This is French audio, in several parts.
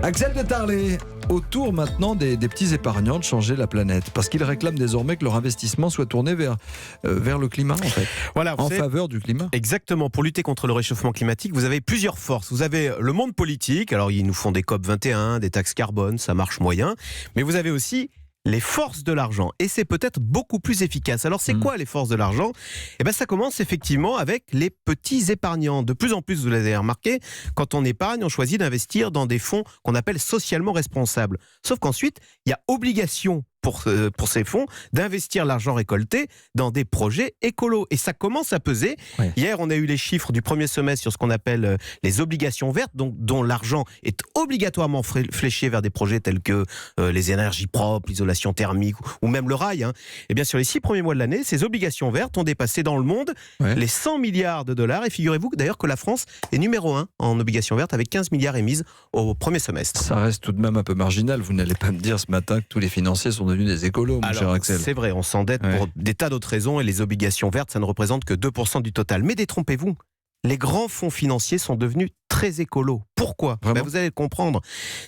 Axel de Tarlet, au tour maintenant des petits épargnants de changer la planète, parce qu'ils réclament désormais que leur investissement soit tourné vers le climat, en fait, Voilà, en faveur du climat. Exactement, pour lutter contre le réchauffement climatique, vous avez plusieurs forces. Vous avez le monde politique, alors ils nous font des COP 21, des taxes carbone, ça marche moyen, mais vous avez aussi les forces de l'argent, et c'est peut-être beaucoup plus efficace. Alors c'est quoi les forces de l'argent ? Eh bien ça commence effectivement avec les petits épargnants. De plus en plus, vous l'avez remarqué, quand on épargne, on choisit d'investir dans des fonds qu'on appelle socialement responsables. Sauf qu'ensuite, il y a obligation pour ces fonds d'investir l'argent récolté dans des projets écolos. Et ça commence à peser. Oui. Hier, on a eu les chiffres du premier semestre sur ce qu'on appelle les obligations vertes, dont l'argent est obligatoirement fléché vers des projets tels que les énergies propres, l'isolation thermique ou même le rail. Et bien, sur les 6 premiers mois de l'année, ces obligations vertes ont dépassé dans le monde les 100 milliards de dollars. Et figurez-vous d'ailleurs que la France est numéro 1 en obligations vertes avec 15 milliards émises au premier semestre. Ça reste tout de même un peu marginal. Vous n'allez pas me dire ce matin que tous les financiers sont devenus des écolos, mon cher Axel. C'est vrai, on s'endette pour des tas d'autres raisons et les obligations vertes, ça ne représente que 2% du total. Mais détrompez-vous, les grands fonds financiers sont devenus très écolos. Pourquoi ? Vous allez le comprendre.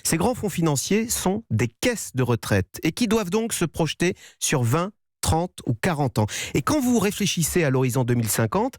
Ces grands fonds financiers sont des caisses de retraite et qui doivent donc se projeter sur 20, 30 ou 40 ans. Et quand vous réfléchissez à l'horizon 2050,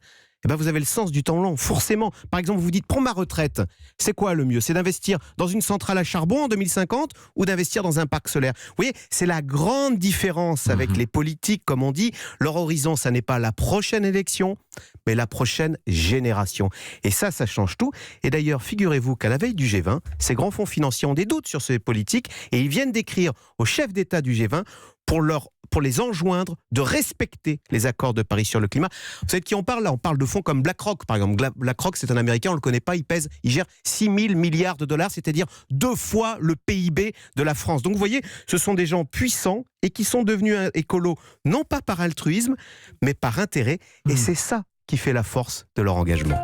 vous avez le sens du temps long, forcément. Par exemple, vous vous dites, pour ma retraite, c'est quoi le mieux ? C'est d'investir dans une centrale à charbon en 2050 ou d'investir dans un parc solaire ? Vous voyez, c'est la grande différence avec les politiques, comme on dit. Leur horizon, ça n'est pas la prochaine élection, mais la prochaine génération. Et ça change tout. Et d'ailleurs, figurez-vous qu'à la veille du G20, ces grands fonds financiers ont des doutes sur ces politiques et ils viennent d'écrire aux chefs d'État du G20 pour les enjoindre de respecter les accords de Paris sur le climat. Vous savez de qui on parle là ? On parle de fonds comme BlackRock, par exemple. BlackRock, c'est un Américain, on ne le connaît pas, il gère 6 000 milliards de dollars, c'est-à-dire 2 fois le PIB de la France. Donc vous voyez, ce sont des gens puissants et qui sont devenus écolos, non pas par altruisme, mais par intérêt. Et c'est ça qui fait la force de leur engagement.